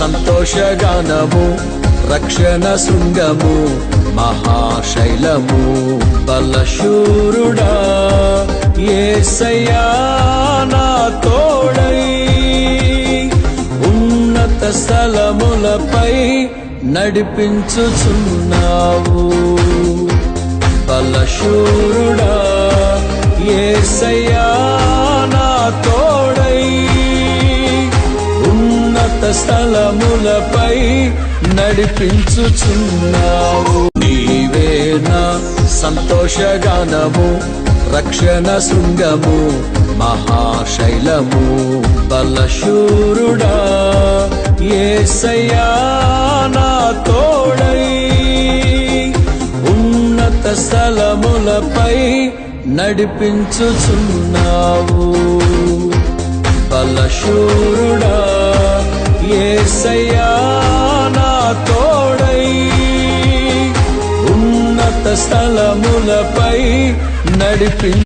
సంతోషగానము రక్షణ శృంగము మహాశైలము బలశూరుడా యేసయ్యా నా తోడై ఉన్నత స్థలములపై నడిపించుచున్నావు బలశూరుడా యేసయ్యా నా తోడై ఉన్నత స్థలములపై నడిపించుచున్నావు నీవే నా సంతోషగానము రక్షణ శృంగము మహాశైలము బలశూరుడా యేసయ్యా నా తోడై ఉన్నత స్థలములపై నడిపించుచున్నావు బలశూరుడా యేసయ్యా నా తోడై ఉన్నత స్థలములపై నడిపి